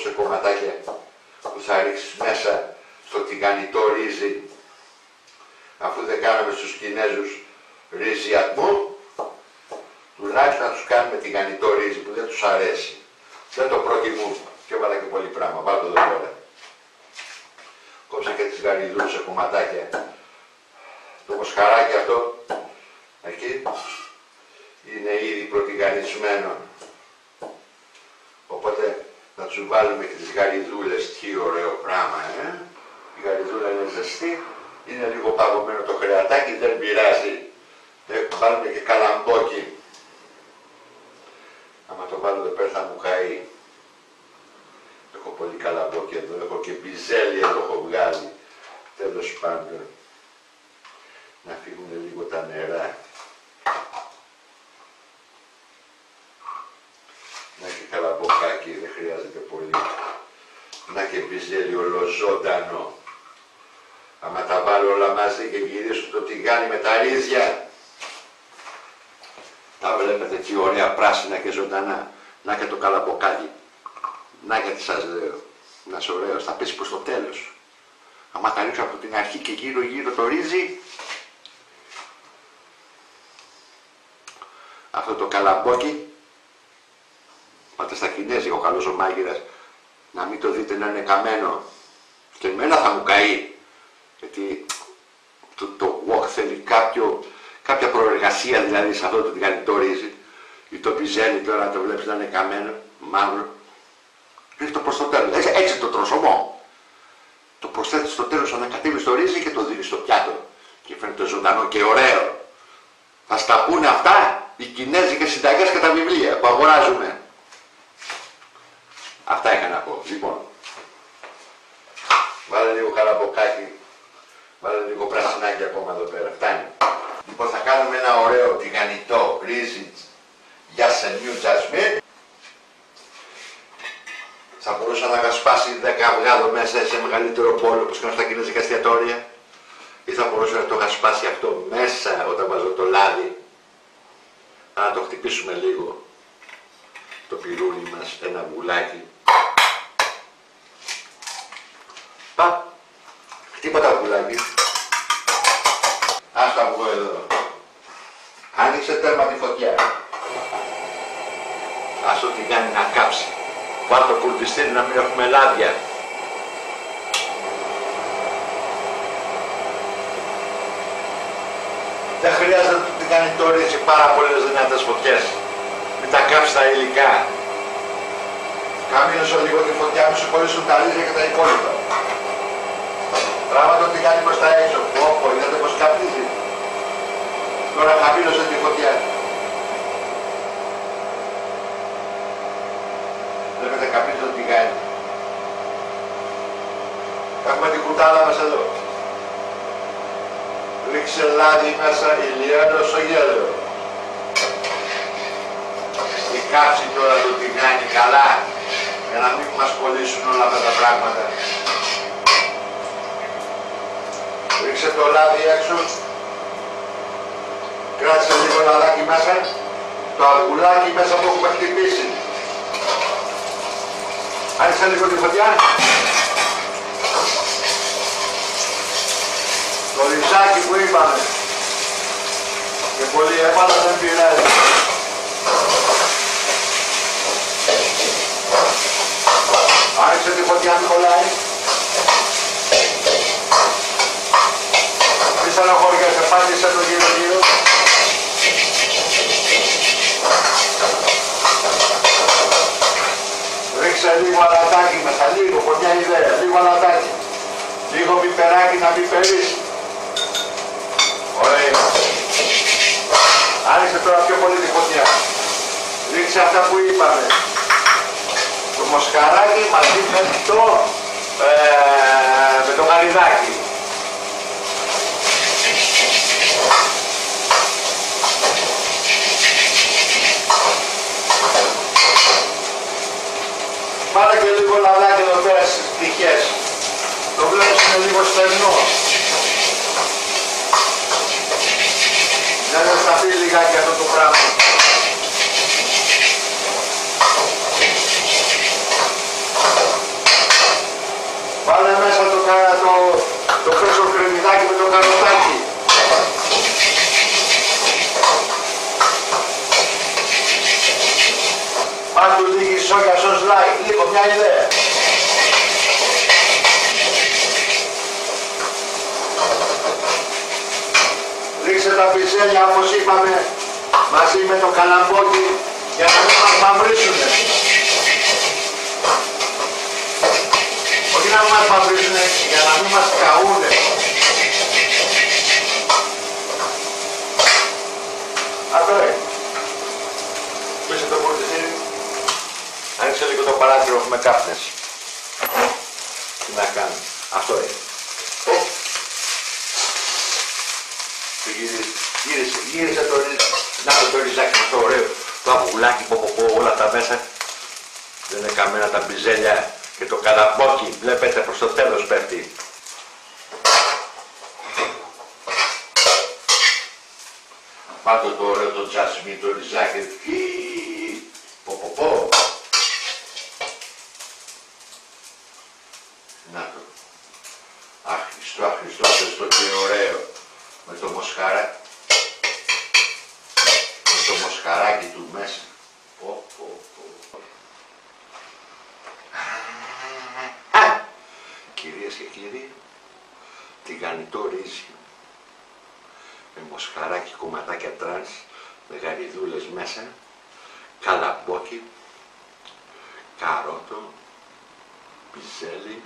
σε κομματάκια που θα ρίξεις μέσα στο τηγανιτό ρύζι, αφού δεν κάναμε στους Κινέζους ρύζι ατμού, τουλάχιστον να τους κάνουμε τηγανιτό ρύζι που δεν τους αρέσει. Δεν το προτιμούν. Και έβαλα και πολύ πράγμα. Βάλτε εδώ πέρα. Κόψε και τις γαριδούλες σε κομματάκια. Το μοσχαράκι αυτό, εκεί, είναι ήδη προτηγανισμένο. Οπότε θα τους βάλουμε και τις γαριδούλες. Τι ωραίο πράγμα, Η γαριδούλα είναι ζεστή, είναι λίγο παγωμένο το κρεατάκι, δεν πειράζει. Βάλουμε και καλαμπόκι. Άμα το βάλω εδώ πέρα θα μου καεί. Έχω πολύ καλαμπόκι εδώ, έχω και μπιζέλι εδώ έχω βγάλει. Τέλος πάντων, να φύγουν λίγο τα νερά. Να και καλαμποκάκι, δεν χρειάζεται πολύ. Να και μπιζέλι ολοζώντανο. Άμα τα βάλω όλα μαζί και γυρίσω το τηγάνι με τα ρύζια, τα βλέπετε τι ωραία πράσινα και ζωντανά. Να και το καλαμποκάκι. Να γιατί σας λέω. Να είσαι ωραίος, θα πέσει προς το τέλος. Άμα τα ρίξω από την αρχή και γύρω γύρω το ρύζι, αυτό το καλαμπόκι, πάτε στα Κινέζικα, ο καλός ο μάγειρας, να μην το δείτε να είναι καμένο. Και εμένα θα μου καεί. Γιατί το wok θέλει κάποια προεργασία δηλαδή σε αυτό το τηγανιτό ρύζι. Ή το πιζέλι τώρα να το βλέπεις να είναι καμένο, μαύρο. Ρίχνει το προς το τέλος. Έτσι το τροσωμό. Το προσθέτεις στο τέλος, ανακατεύεις το ρύζι και το δίνεις στο πιάτο. Και φαίνεται ζωντανό και ωραίο. Θα στα πούνε αυτά οι κινέζικες συνταγές και τα βιβλία που αγοράζουμε. Αυτά είχα να πω. Λοιπόν, βάλε λίγο καλαμποκάκι, βάλε λίγο πρασινάκι ακόμα εδώ πέρα. Φτάνει. Λοιπόν, θα κάνουμε ένα ωραίο τηγανιτό ρύζι για σενιού τζασμίν. Θα μπορούσα να γασπάσει 10 αυγά εδώ μέσα σε μεγαλύτερο πόλο όπως κάνουν στα κινέζικα εστιατόρια, ή θα μπορούσα να το γασπάσει αυτό μέσα όταν βάζω το λάδι. Να το χτυπήσουμε λίγο το πυρούνι μας, ένα βουλάκι. Πα, χτύπα τα βουλάκι. Ας τα βγω εδώ. Άνοιξε τέρμα τη φωτιά. Ας το τηγάνι να κάψει. Πάρ' το κουρδιστήρι να μην έχουμε λάδια. Δεν χρειάζεται να την κάνει το ρύζι πάρα πολλές δυνατές φωτιές. Μην τα κάψει τα υλικά. Καμίνωσε λίγο τη φωτιά, μην σου κολλήσουν τα ρύζια και τα υπόλοιπα. Τράβα το τηγάνι προς τα έξω. Όπο, είδατε πως καπνίζει. Τώρα χαμήλωσε τη φωτιά. Βλέπετε καπνίζει το τηγάνι. Έχουμε την κουτάλα μας εδώ. Ρίξε λάδι μέσα, ηλιάνο στο γέλιο. Η κάψη τώρα το τηγάνι καλά, για να μην μας κολλήσουν όλα αυτά τα πράγματα. Ρίξε το λάδι έξω. Κράτησε λίγο λαδάκι μέσα. Το αυγουλάκι μέσα που έχουμε χτυπήσει. Άνοιξε λίγο τη φωτιά. Το ριζάκι που είπαμε. Και πολύ εύκολα δεν πειράζει. Άνοιξε τη φωτιά, Νικολάη. Μη στενοχωριέσαι, πάτησε το γύρω-γύρω. Ρίξε λίγο αλατάκι μέσα, λίγο, μια ιδέα, λίγο αλατάκι. Λίγο πιπεράκι να πιπερίσει. Ωραία. Άνοιξε τώρα πιο πολύ τη φωτιά. Ρίξε αυτά που είπαμε. Το μοσχαράκι μαζί με το γαριδάκι. Πάρε και λίγο λαδάκι εδώ πέρα στις τυχές. Το βλέπεις είναι λίγο στενό. Να σταθεί λιγάκι αυτό το πράγμα. Το φρέσκο κρεμμυδάκι με το καροτάκι. Αν του δείχνει σόγια στο σλάι, λίγο μια ιδέα. Ρίξε τα πιζέλια όπως είπαμε, μαζί με το καλαμπόκι για να μην μας μαυρίσουνε. Όχι να μην μας μαυρίσουνε, για να μην μας καούνε. Αυτό είναι. Πήσε το φορτιστήρι. Άνοιξε λίγο το παράθυρο, έχουμε κάφνες. Τι να κάνω. Αυτό είναι. Γύρισε το ριζάκι. Να το ριζάκι αυτό ωραίο. Το αυγουλάκι, όλα τα μέσα. Δεν είναι καμένα τα μπιζέλια και το καλαμπόκι. Βλέπετε προς το τέλος πέφτει. Πάτε το ωραίο το τζασμί, το ριζάκι. Να το. Αχρηστό, αυτό και ωραίο. Με το μοσχαράκι. Με το μοσχαράκι του μέσα. Κυρίες και κύριοι, τηγανιτό ρύζι. Με μοσχαράκι, κομματάκια τρανς, με γαριδούλες μέσα, καλαμπόκι, καρότο, πιζέλι,